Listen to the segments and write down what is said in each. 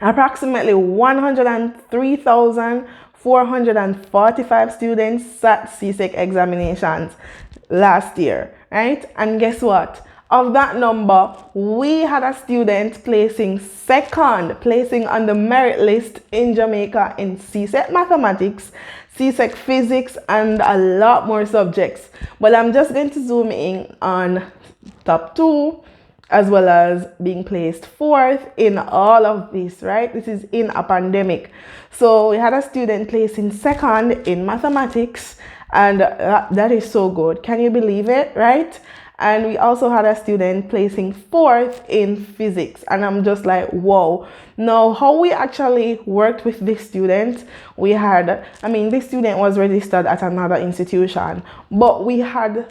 Approximately 103,445 students sat CSEC examinations last year, right? And guess what? Of that number, we had a student placing on the merit list in Jamaica in CSEC mathematics, CSEC physics, and a lot more subjects. But I'm just going to zoom in on top two, as well as being placed fourth in all of this, right? This is in a pandemic. So we had a student placing second in mathematics, and that is so good. Can you believe it, right? And we also had a student placing fourth in physics, and I'm just like, whoa. Now, how we actually worked with this student, this student was registered at another institution, but we had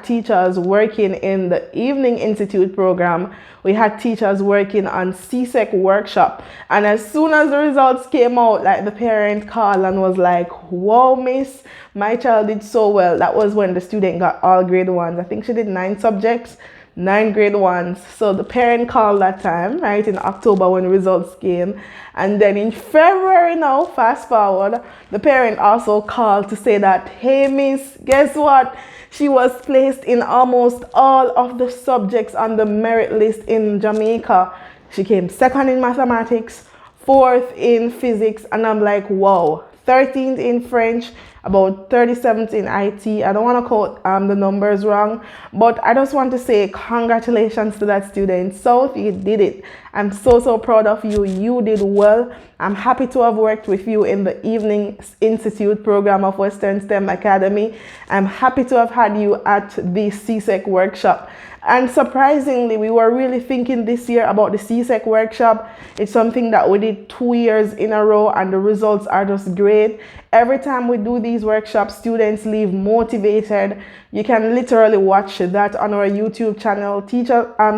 teachers working in the evening institute program. We had teachers working on CSEC workshop, and as soon as the results came out, like, the parent called and was like, whoa, miss, my child did so well. That was when the student got all grade ones. I think she did 9 subjects, 9 grade ones. So the parent called that time, right, in October when the results came. And then in February, now fast forward, the parent also called to say that, hey miss, guess what? She was placed in almost all of the subjects on the merit list in Jamaica. She came second in mathematics, fourth in physics, and I'm like, wow. 13th in French, about 37th in IT. I don't want to quote the numbers wrong, but I just want to say congratulations to that student. South, you did it. I'm so proud of you. You did well. I'm happy to have worked with you in the Evening Institute program of Western STEM Academy. I'm happy to have had you at the CSEC workshop. And surprisingly, we were really thinking this year about the CSEC workshop. It's something that we did 2 years in a row, and the results are just great. Every time we do these workshops, students leave motivated. You can literally watch that on our YouTube channel.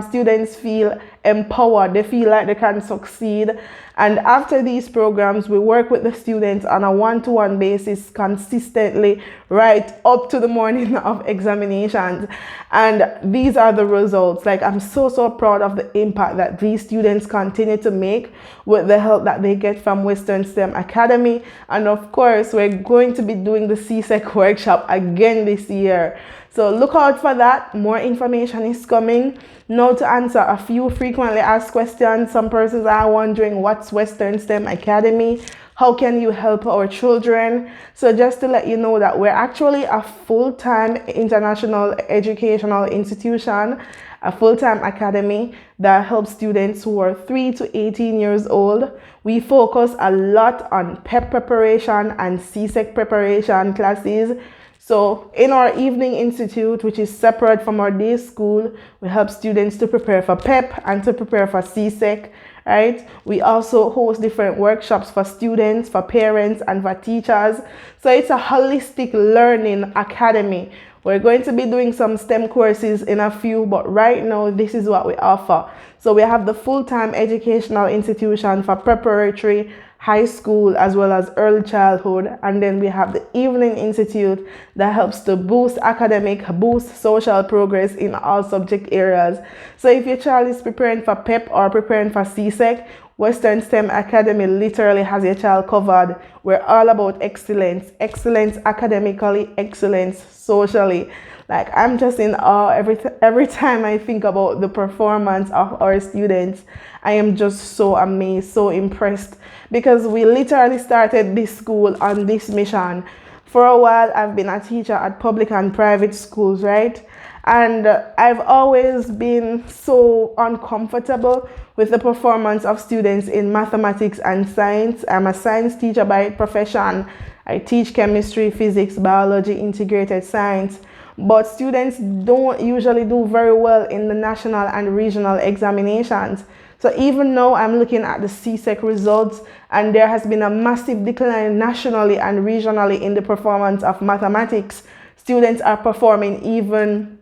Students feel empowered. They feel like they can succeed. And after these programs, we work with the students on a one-to-one basis consistently, right up to the morning of examinations. And these are the results. Like, I'm so proud of the impact that these students continue to make with the help that they get from Western STEM Academy. And of course, we're going to be doing the CSEC workshop again this year. So look out for that. More information is coming. Now, to answer a few frequently asked questions, some persons are wondering, what's Western STEM Academy? How can you help our children? So just to let you know that we're actually a full-time international educational institution, a full-time academy that helps students who are 3 to 18 years old. We focus a lot on PEP preparation and CSEC preparation classes. So in our Evening Institute, which is separate from our day school, we help students to prepare for PEP and to prepare for CSEC, right? We also host different workshops for students, for parents, and for teachers. So it's a holistic learning academy. We're going to be doing some STEM courses in a few, but right now, this is what we offer. So we have the full-time educational institution for preparatory, high school, as well as early childhood, and then we have the Evening Institute that helps to boost academic, boost social progress in all subject areas. So if your child is preparing for PEP or preparing for CSEC, Western STEM Academy literally has your child covered. We're all about excellence academically, excellence socially. Like, I'm just in awe every time I think about the performance of our students. I am just so amazed, so impressed, because we literally started this school on this mission. For a while, I've been a teacher at public and private schools, right? And I've always been so uncomfortable with the performance of students in mathematics and science. I'm a science teacher by profession. I teach chemistry, physics, biology, integrated science. But students don't usually do very well in the national and regional examinations. So even now, I'm looking at the CSEC results, and there has been a massive decline nationally and regionally in the performance of mathematics. Students are performing even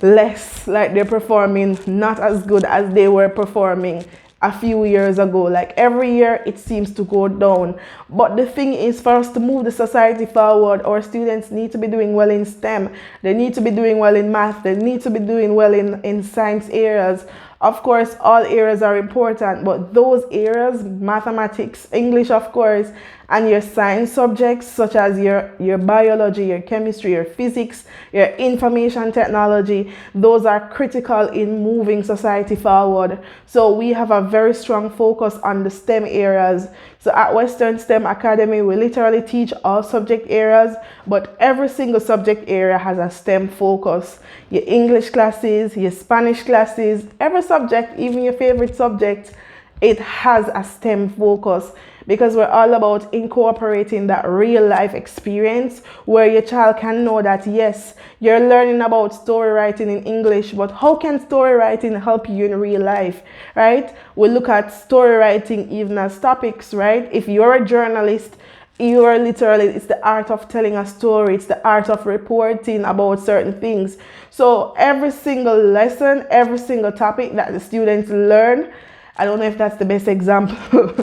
less, like they're performing not as good as they were performing a few years ago. Like, every year it seems to go down. But the thing is, for us to move the society forward, our students need to be doing well in STEM. They need to be doing well in math. They need to be doing well in science areas. Of course, all areas are important, but those areas, mathematics, English, of course, and your science subjects such as your biology, your chemistry, your physics, your information technology, those are critical in moving society forward. So we have a very strong focus on the STEM areas. So at Western STEM Academy, we literally teach all subject areas, but every single subject area has a STEM focus. Your English classes, your Spanish classes, every subject, even your favorite subject, it has a STEM focus, because we're all about incorporating that real life experience where your child can know that yes, you're learning about story writing in English, but how can story writing help you in real life, right? We look at story writing even as topics, right? If you're a journalist, you are literally, it's the art of telling a story, it's the art of reporting about certain things. So every single lesson, every single topic that the students learn, I don't know if that's the best example,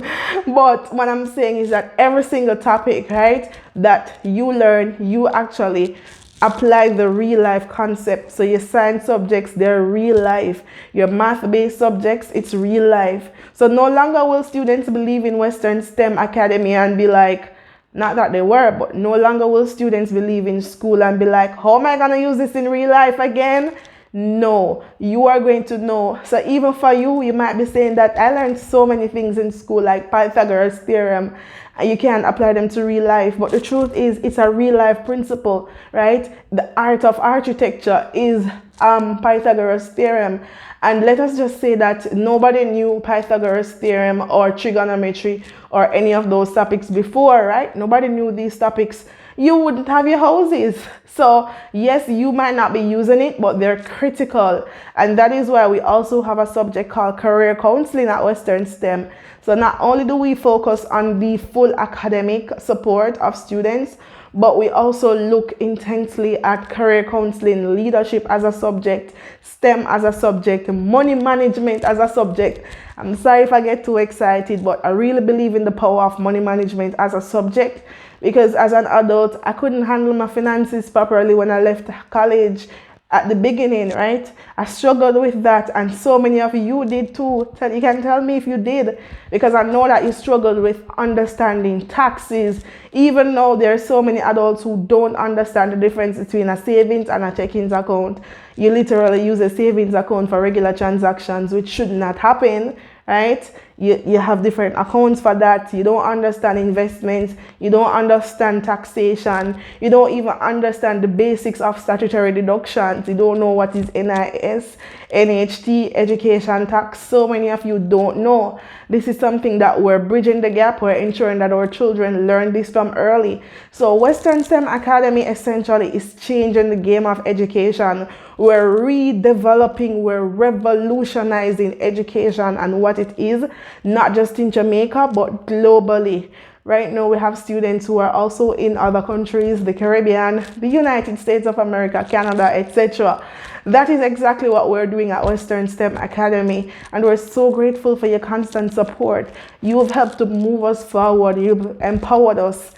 but what I'm saying is that every single topic, right, that you learn, you actually apply the real life concept. So your science subjects, they're real life. Your math-based subjects, it's real life. So no longer will students believe in Western STEM Academy and be like, not that they were, but no longer will students believe in school and be like, how am I going to use this in real life again? No, you are going to know. So even for you, you might be saying that I learned so many things in school, like Pythagoras theorem, and you can't apply them to real life. But the truth is, it's a real life principle, right? The art of architecture is Pythagoras theorem. And let us just say that nobody knew Pythagoras theorem or trigonometry or any of those topics before, right? Nobody knew these topics. You wouldn't have your houses. So yes, you might not be using it, but they're critical. And that is why we also have a subject called career counseling at Western STEM. So not only do we focus on the full academic support of students, but we also look intensely at career counseling, leadership as a subject, STEM as a subject, money management as a subject. I'm sorry if I get too excited, but I really believe in the power of money management as a subject, because as an adult, I couldn't handle my finances properly when I left college at the beginning, right? I struggled with that, and so many of you did too. So you can tell me if you did, because I know that you struggled with understanding taxes. Even though there are so many adults who don't understand the difference between a savings and a checking account. You literally use a savings account for regular transactions, which should not happen, right? You have different accounts for that. You don't understand investments. You don't understand taxation. You don't even understand the basics of statutory deductions. You don't know what is NIS, NHT, education tax. So many of you don't know. This is something that we're bridging the gap. We're ensuring that our children learn this from early. So Western STEM Academy essentially is changing the game of education. We're redeveloping, we're revolutionizing education and what it is, not just in Jamaica, but globally. Right now, we have students who are also in other countries, the Caribbean, the United States of America, Canada, etc. That is exactly what we're doing at Western STEM Academy, and we're so grateful for your constant support. You've helped to move us forward. You've empowered us.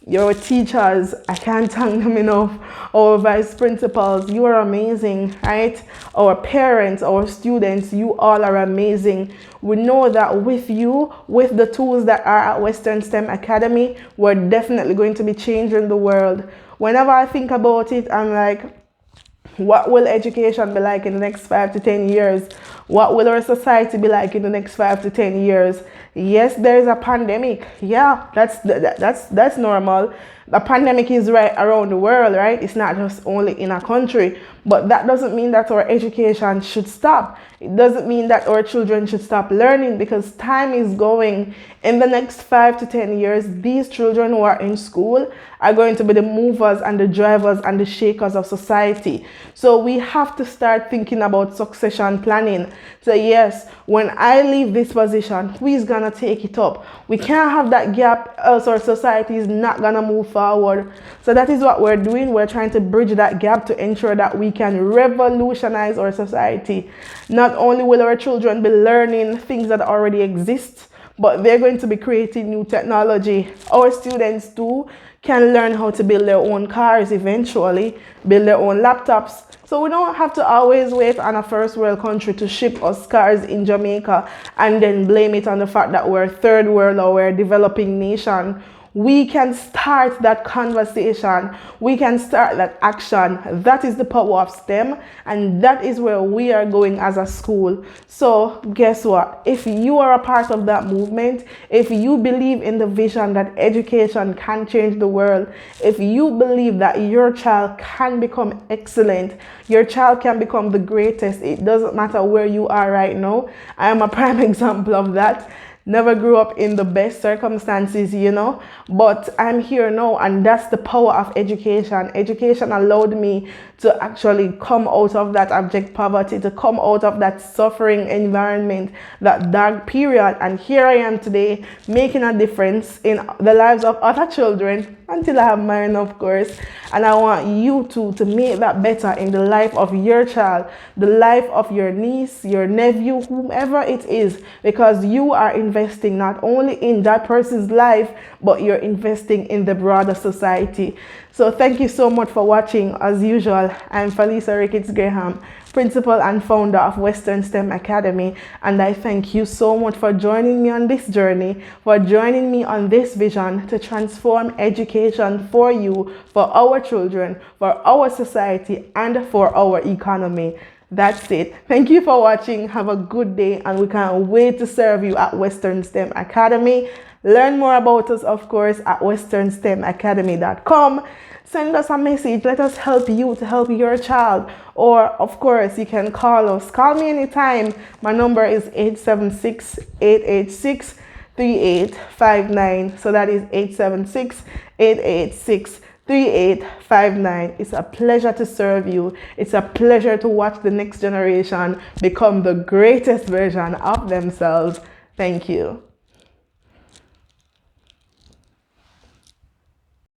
Your teachers, I can't thank them enough. Our vice principals, you are amazing, right? Our parents, our students, you all are amazing. We know that with you, with the tools that are at Western STEM Academy, we're definitely going to be changing the world. Whenever I think about it, I'm like, what will education be like in the next 5 to 10 years? What will our society be like in the next 5 to 10 years? Yes, there is a pandemic. Yeah, that's normal. The pandemic is right around the world, right? It's not just only in a country. But that doesn't mean that our education should stop. It doesn't mean that our children should stop learning, because time is going. In the next 5 to 10 years, these children who are in school are going to be the movers and the drivers and the shakers of society. So we have to start thinking about succession planning. So yes, when I leave this position, who is going to take it up? We can't have that gap, else our society is not going to move forward. So that is what we're doing. We're trying to bridge that gap to ensure that we can revolutionize our society. Not only will our children be learning things that already exist, but they're going to be creating new technology. Our students too can learn how to build their own cars eventually, build their own laptops. So we don't have to always wait on a first world country to ship us cars in Jamaica and then blame it on the fact that we're a third world or we're a developing nation. We can start that conversation. We can start that action. That is the power of STEM, and that is where we are going as a school. So guess what? If you are a part of that movement, if you believe in the vision that education can change the world, if you believe that your child can become excellent, your child can become the greatest, it doesn't matter where you are right now. I am a prime example of that. Never grew up in the best circumstances, but I'm here now, and that's the power of education. Education allowed me to actually come out of that abject poverty, to come out of that suffering environment, that dark period, and here I am today making a difference in the lives of other children, until I have mine, of course. And I want you to make that better in the life of your child, the life of your niece, your nephew, whomever it is, because you are investing not only in that person's life, but you're investing in the broader society. So thank you so much for watching. As usual, I'm Felisa Ricketts Graham, principal and founder of Western STEM Academy, and I thank you so much for joining me on this journey, for joining me on this vision to transform education for you, for our children, for our society, and for our economy. That's it. Thank you for watching. Have a good day, and we can't wait to serve you at Western STEM Academy. Learn more about us, of course, at westernstemacademy.com. Send us a message. Let us help you to help your child. Or, of course, you can call us. Call me anytime. My number is 876-886-3859. So that is 876-886-3859. It's a pleasure to serve you. It's a pleasure to watch the next generation become the greatest version of themselves. Thank you.